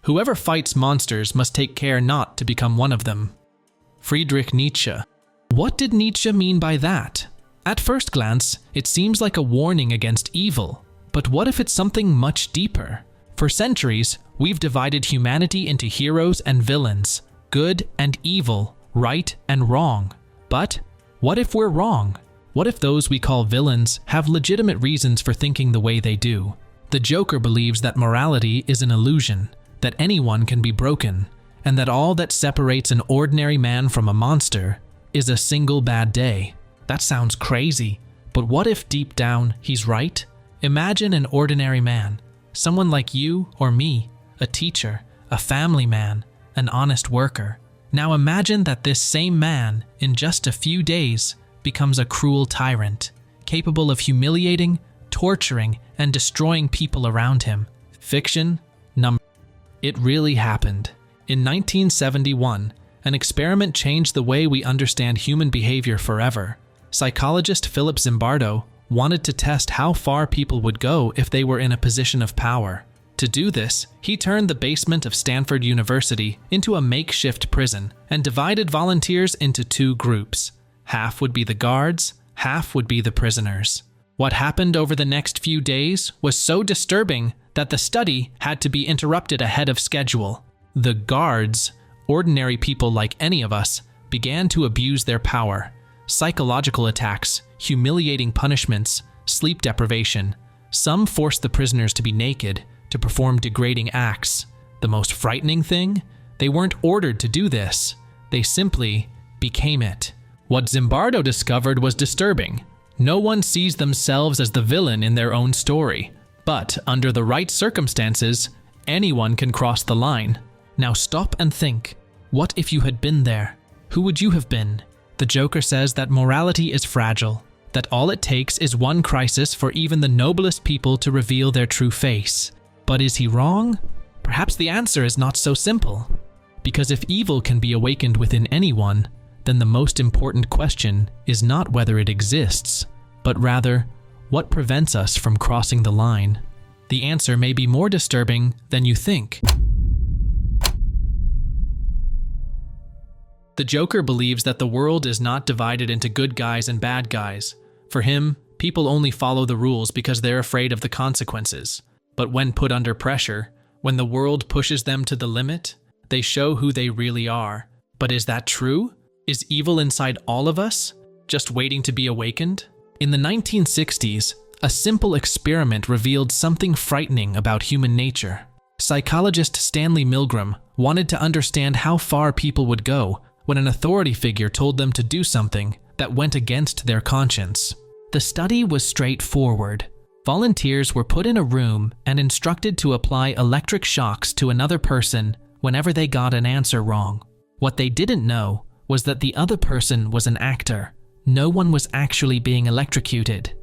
Whoever fights monsters must take care not to become one of them. Friedrich Nietzsche. What did Nietzsche mean by that? At first glance, it seems like a warning against evil. But what if it's something much deeper? For centuries, we've divided humanity into heroes and villains, good and evil, right and wrong. But what if we're wrong? What if those we call villains have legitimate reasons for thinking the way they do? The Joker believes that morality is an illusion, that anyone can be broken, and that all that separates an ordinary man from a monster is a single bad day. That sounds crazy, but what if deep down he's right? Imagine an ordinary man, someone like you or me, a teacher, a family man, an honest worker. Now imagine that this same man, in just a few days, becomes a cruel tyrant, capable of humiliating, torturing, and destroying people around him. Fiction? It really happened. In 1971, an experiment changed the way we understand human behavior forever. Psychologist Philip Zimbardo wanted to test how far people would go if they were in a position of power. To do this, he turned the basement of Stanford University into a makeshift prison and divided volunteers into two groups. Half would be the guards, half would be the prisoners. What happened over the next few days was so disturbing that the study had to be interrupted ahead of schedule. The guards, ordinary people like any of us, began to abuse their power. Psychological attacks, humiliating punishments, sleep deprivation. Some forced the prisoners to be naked, to perform degrading acts. The most frightening thing? They weren't ordered to do this. They simply became it. What Zimbardo discovered was disturbing. No one sees themselves as the villain in their own story. But under the right circumstances, anyone can cross the line. Now stop and think. What if you had been there? Who would you have been? The Joker says that morality is fragile, that all it takes is one crisis for even the noblest people to reveal their true face. But is he wrong? Perhaps the answer is not so simple. Because if evil can be awakened within anyone, then the most important question is not whether it exists, but rather, what prevents us from crossing the line? The answer may be more disturbing than you think. The Joker believes that the world is not divided into good guys and bad guys. For him, people only follow the rules because they're afraid of the consequences. But when put under pressure, when the world pushes them to the limit, they show who they really are. But is that true? Is evil inside all of us, just waiting to be awakened? In the 1960s, a simple experiment revealed something frightening about human nature. Psychologist Stanley Milgram wanted to understand how far people would go when an authority figure told them to do something that went against their conscience. The study was straightforward. Volunteers were put in a room and instructed to apply electric shocks to another person whenever they got an answer wrong. What they didn't know was that the other person was an actor. No one was actually being electrocuted.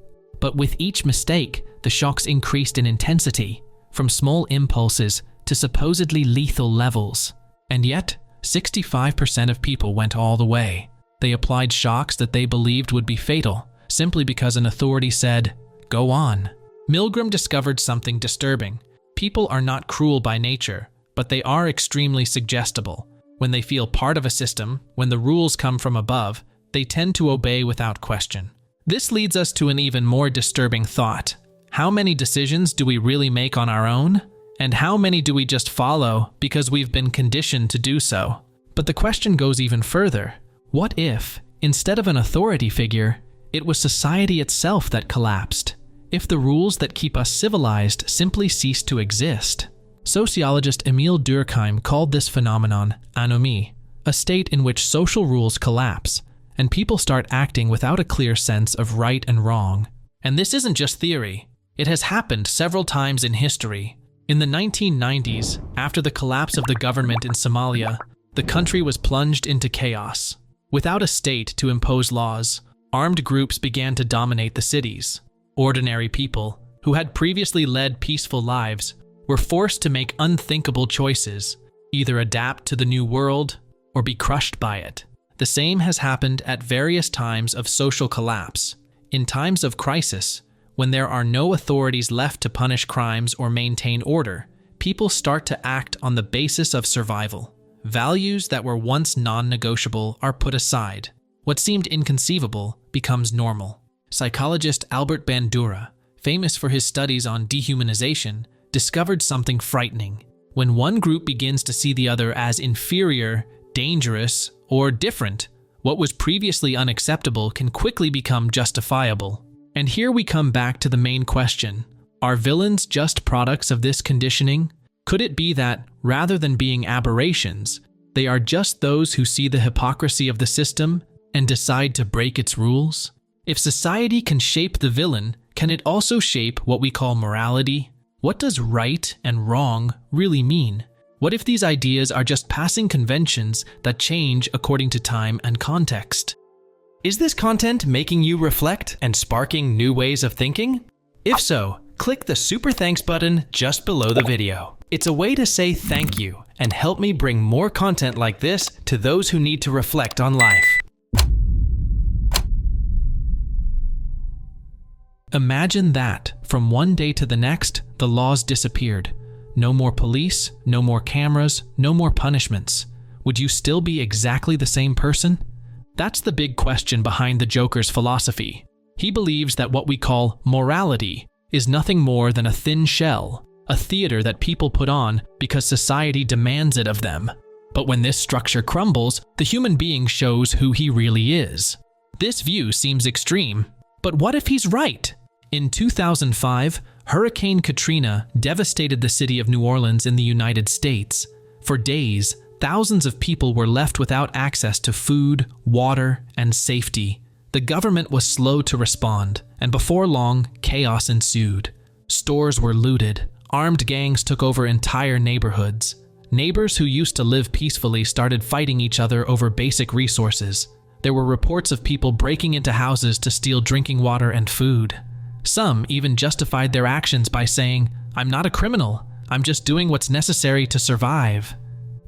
But with each mistake, the shocks increased in intensity, from small impulses to supposedly lethal levels. And yet, 65% of people went all the way. They applied shocks that they believed would be fatal, simply because an authority said, "Go on." Milgram discovered something disturbing. People are not cruel by nature, but they are extremely suggestible. When they feel part of a system, when the rules come from above, they tend to obey without question. This leads us to an even more disturbing thought. How many decisions do we really make on our own? And how many do we just follow because we've been conditioned to do so? But the question goes even further. What if, instead of an authority figure, it was society itself that collapsed? If the rules that keep us civilized simply ceased to exist? Sociologist Emil Durkheim called this phenomenon anomie, a state in which social rules collapse, and people start acting without a clear sense of right and wrong. And this isn't just theory. It has happened several times in history. In the 1990s, after the collapse of the government in Somalia, the country was plunged into chaos. Without a state to impose laws, armed groups began to dominate the cities. Ordinary people, who had previously led peaceful lives, were forced to make unthinkable choices, either adapt to the new world or be crushed by it. The same has happened at various times of social collapse. In times of crisis, when there are no authorities left to punish crimes or maintain order, people start to act on the basis of survival. Values that were once non-negotiable are put aside. What seemed inconceivable becomes normal. Psychologist Albert Bandura, famous for his studies on dehumanization, discovered something frightening. When one group begins to see the other as inferior, dangerous, or different, what was previously unacceptable can quickly become justifiable. And here we come back to the main question. Are villains just products of this conditioning? Could it be that, rather than being aberrations, they are just those who see the hypocrisy of the system and decide to break its rules? If society can shape the villain, can it also shape what we call morality? What does right and wrong really mean? What if these ideas are just passing conventions that change according to time and context? Is this content making you reflect and sparking new ways of thinking? If so, click the super thanks button just below the video. It's a way to say thank you and help me bring more content like this to those who need to reflect on life. Imagine that, from one day to the next, the laws disappeared. No more police, no more cameras, no more punishments. Would you still be exactly the same person? That's the big question behind the Joker's philosophy. He believes that what we call morality is nothing more than a thin shell, a theater that people put on because society demands it of them. But when this structure crumbles, the human being shows who he really is. This view seems extreme, but what if he's right? In 2005, Hurricane Katrina devastated the city of New Orleans in the United States. For days, thousands of people were left without access to food, water, and safety. The government was slow to respond, and before long, chaos ensued. Stores were looted. Armed gangs took over entire neighborhoods. Neighbors who used to live peacefully started fighting each other over basic resources. There were reports of people breaking into houses to steal drinking water and food. Some even justified their actions by saying, "I'm not a criminal, I'm just doing what's necessary to survive."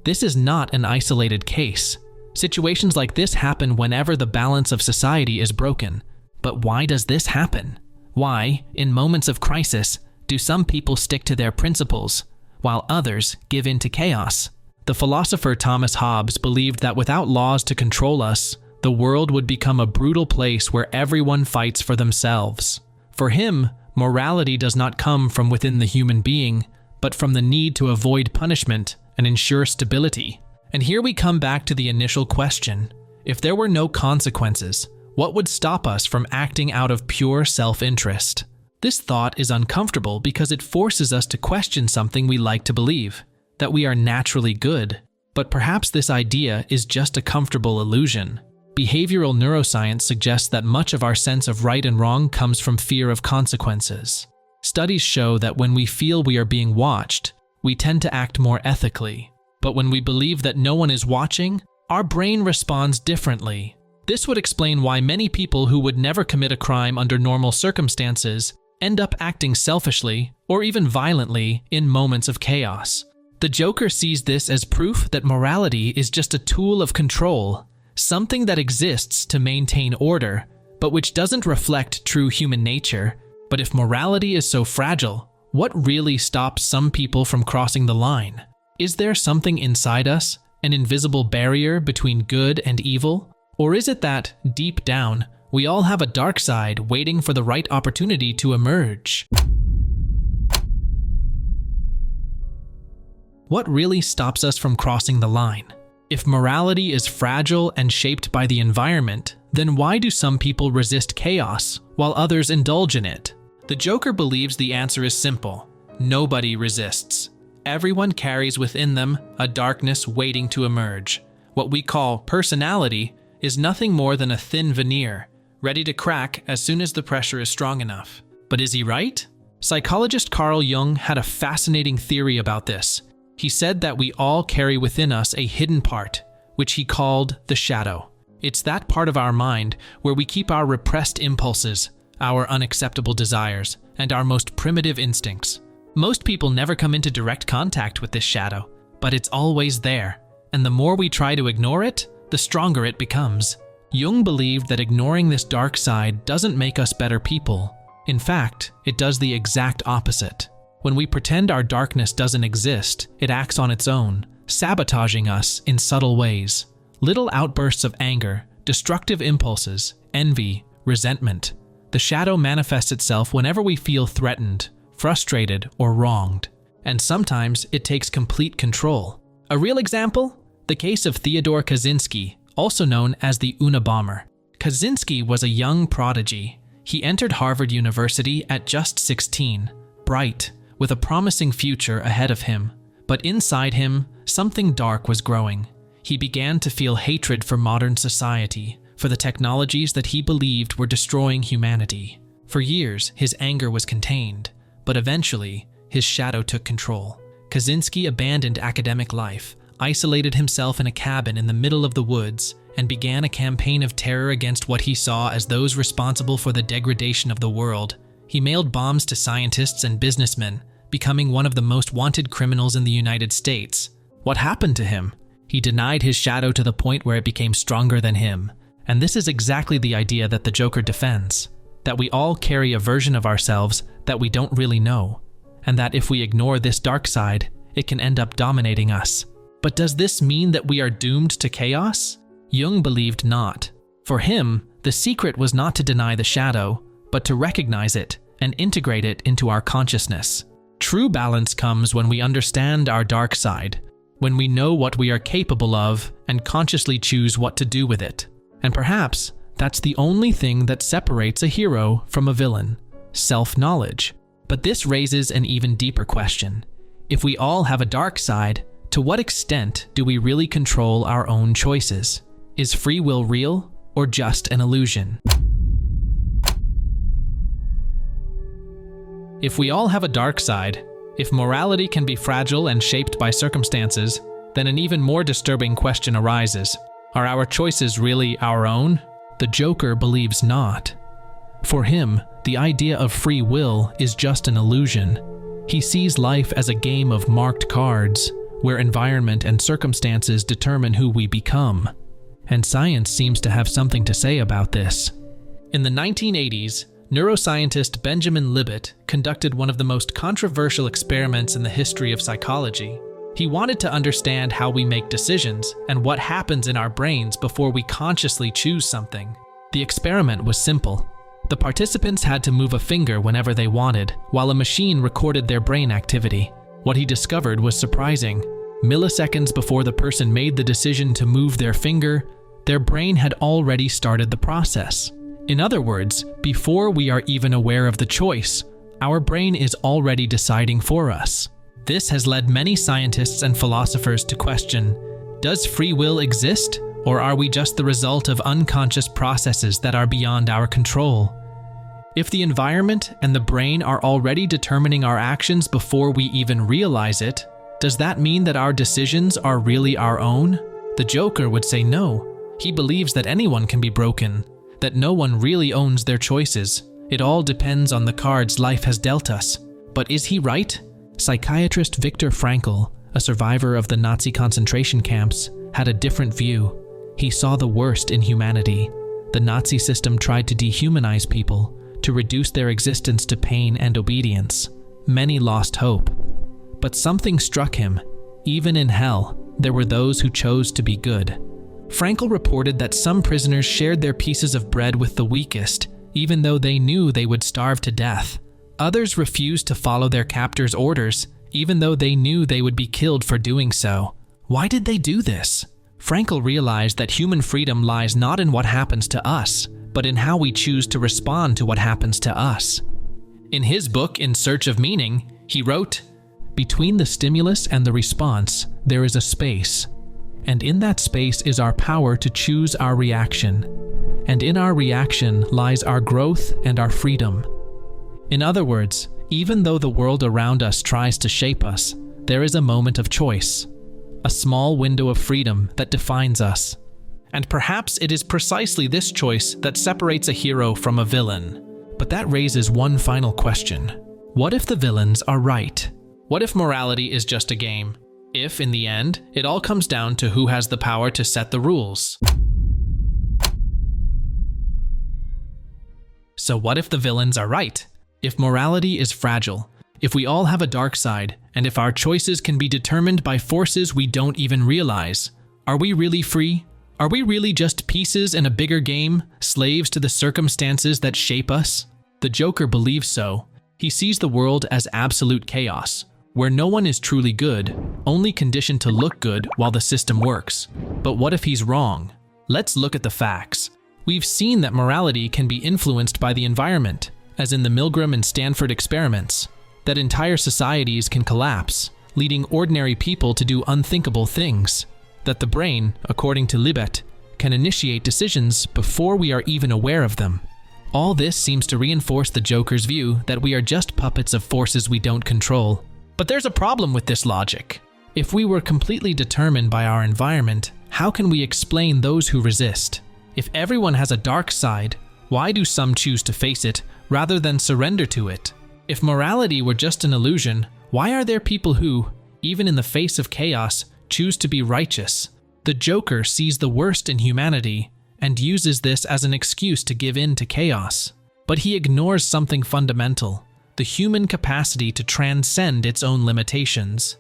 This is not an isolated case. Situations like this happen whenever the balance of society is broken. But why does this happen? Why, in moments of crisis, do some people stick to their principles, while others give in to chaos? The philosopher Thomas Hobbes believed that without laws to control us, the world would become a brutal place where everyone fights for themselves. For him, morality does not come from within the human being, but from the need to avoid punishment and ensure stability. And here we come back to the initial question. If there were no consequences, what would stop us from acting out of pure self-interest? This thought is uncomfortable because it forces us to question something we like to believe, that we are naturally good. But perhaps this idea is just a comfortable illusion. Behavioral neuroscience suggests that much of our sense of right and wrong comes from fear of consequences. Studies show that when we feel we are being watched, we tend to act more ethically. But when we believe that no one is watching, our brain responds differently. This would explain why many people who would never commit a crime under normal circumstances end up acting selfishly or even violently in moments of chaos. The Joker sees this as proof that morality is just a tool of control, something that exists to maintain order, but which doesn't reflect true human nature. But if morality is so fragile, what really stops some people from crossing the line? Is there something inside us, an invisible barrier between good and evil? Or is it that, deep down, we all have a dark side waiting for the right opportunity to emerge? What really stops us from crossing the line? If morality is fragile and shaped by the environment, then why do some people resist chaos while others indulge in it? The Joker believes the answer is simple. Nobody resists. Everyone carries within them a darkness waiting to emerge. What we call personality is nothing more than a thin veneer, ready to crack as soon as the pressure is strong enough. But is he right? Psychologist Carl Jung had a fascinating theory about this. He said that we all carry within us a hidden part, which he called the shadow. It's that part of our mind where we keep our repressed impulses, our unacceptable desires, and our most primitive instincts. Most people never come into direct contact with this shadow, but it's always there, and the more we try to ignore it, the stronger it becomes. Jung believed that ignoring this dark side doesn't make us better people. In fact, it does the exact opposite. When we pretend our darkness doesn't exist, it acts on its own, sabotaging us in subtle ways. Little outbursts of anger, destructive impulses, envy, resentment. The shadow manifests itself whenever we feel threatened, frustrated, or wronged. And sometimes it takes complete control. A real example? The case of Theodore Kaczynski, also known as the Unabomber. Kaczynski was a young prodigy. He entered Harvard University at just 16, bright, with a promising future ahead of him. But inside him, something dark was growing. He began to feel hatred for modern society, for the technologies that he believed were destroying humanity. For years, his anger was contained, but eventually, his shadow took control. Kaczynski abandoned academic life, isolated himself in a cabin in the middle of the woods, and began a campaign of terror against what he saw as those responsible for the degradation of the world. He mailed bombs to scientists and businessmen, becoming one of the most wanted criminals in the United States. What happened to him? He denied his shadow to the point where it became stronger than him. And this is exactly the idea that the Joker defends, that we all carry a version of ourselves that we don't really know, and that if we ignore this dark side, it can end up dominating us. But does this mean that we are doomed to chaos? Jung believed not. For him, the secret was not to deny the shadow, but to recognize it and integrate it into our consciousness. True balance comes when we understand our dark side, when we know what we are capable of and consciously choose what to do with it. And perhaps that's the only thing that separates a hero from a villain: self-knowledge. But this raises an even deeper question. If we all have a dark side, to what extent do we really control our own choices? Is free will real or just an illusion? If we all have a dark side, if morality can be fragile and shaped by circumstances, then an even more disturbing question arises. Are our choices really our own? The Joker believes not. For him, the idea of free will is just an illusion. He sees life as a game of marked cards, where environment and circumstances determine who we become. And science seems to have something to say about this. In the 1980s, neuroscientist Benjamin Libet conducted one of the most controversial experiments in the history of psychology. He wanted to understand how we make decisions and what happens in our brains before we consciously choose something. The experiment was simple. The participants had to move a finger whenever they wanted, while a machine recorded their brain activity. What he discovered was surprising. Milliseconds before the person made the decision to move their finger, their brain had already started the process. In other words, before we are even aware of the choice, our brain is already deciding for us. This has led many scientists and philosophers to question, does free will exist, or are we just the result of unconscious processes that are beyond our control? If the environment and the brain are already determining our actions before we even realize it, does that mean that our decisions are really our own? The Joker would say no. He believes that anyone can be broken, that no one really owns their choices. It all depends on the cards life has dealt us. But is he right? Psychiatrist Viktor Frankl, a survivor of the Nazi concentration camps, had a different view. He saw the worst in humanity. The Nazi system tried to dehumanize people, to reduce their existence to pain and obedience. Many lost hope. But something struck him. Even in hell, there were those who chose to be good. Frankl reported that some prisoners shared their pieces of bread with the weakest, even though they knew they would starve to death. Others refused to follow their captors' orders, even though they knew they would be killed for doing so. Why did they do this? Frankl realized that human freedom lies not in what happens to us, but in how we choose to respond to what happens to us. In his book, In Search of Meaning, he wrote, "Between the stimulus and the response, there is a space. And in that space is our power to choose our reaction. And in our reaction lies our growth and our freedom." In other words, even though the world around us tries to shape us, there is a moment of choice, a small window of freedom that defines us. And perhaps it is precisely this choice that separates a hero from a villain. But that raises one final question. What if the villains are right? What if morality is just a game? If, in the end, it all comes down to who has the power to set the rules? So what if the villains are right? If morality is fragile, If we all have a dark side, and if our choices can be determined by forces we don't even realize, are we really free? Are we really just pieces in a bigger game, slaves to the circumstances that shape us? The Joker believes so. He sees the world as absolute chaos, where no one is truly good, only conditioned to look good while the system works. But what if he's wrong? Let's look at the facts. We've seen that morality can be influenced by the environment, as in the Milgram and Stanford experiments, that entire societies can collapse, leading ordinary people to do unthinkable things, that the brain, according to Libet, can initiate decisions before we are even aware of them. All this seems to reinforce the Joker's view that we are just puppets of forces we don't control. But there's a problem with this logic. If we were completely determined by our environment, how can we explain those who resist? If everyone has a dark side, why do some choose to face it rather than surrender to it? If morality were just an illusion, why are there people who, even in the face of chaos, choose to be righteous? The Joker sees the worst in humanity and uses this as an excuse to give in to chaos. But he ignores something fundamental: the human capacity to transcend its own limitations.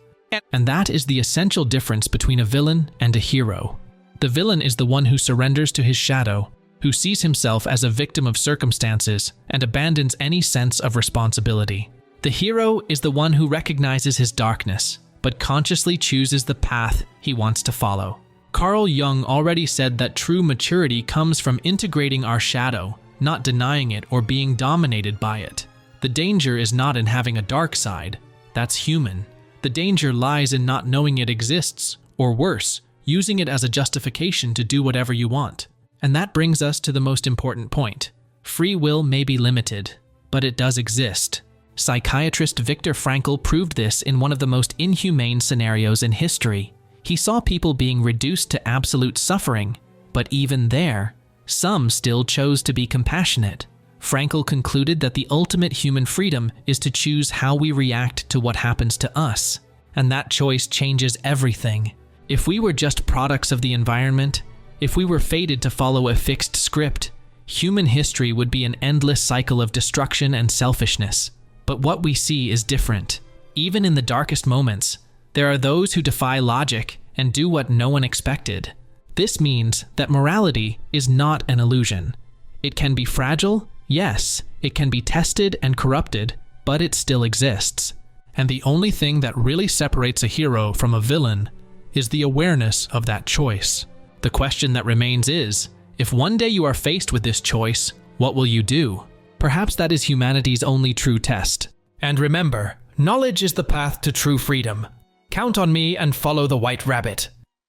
And that is the essential difference between a villain and a hero. The villain is the one who surrenders to his shadow, who sees himself as a victim of circumstances and abandons any sense of responsibility. The hero is the one who recognizes his darkness, but consciously chooses the path he wants to follow. Carl Jung already said that true maturity comes from integrating our shadow, not denying it or being dominated by it. The danger is not in having a dark side. That's human. The danger lies in not knowing it exists, or worse, using it as a justification to do whatever you want. And that brings us to the most important point. Free will may be limited, but it does exist. Psychiatrist Viktor Frankl proved this in one of the most inhumane scenarios in history. He saw people being reduced to absolute suffering, but even there, some still chose to be compassionate. Frankl concluded that the ultimate human freedom is to choose how we react to what happens to us, and that choice changes everything. If we were just products of the environment, if we were fated to follow a fixed script, human history would be an endless cycle of destruction and selfishness. But what we see is different. Even in the darkest moments, there are those who defy logic and do what no one expected. This means that morality is not an illusion. It can be fragile, yes, it can be tested and corrupted, but it still exists. And the only thing that really separates a hero from a villain is the awareness of that choice. The question that remains is, if one day you are faced with this choice, what will you do? Perhaps that is humanity's only true test. And remember, knowledge is the path to true freedom. Count on me and follow the White Rabbit.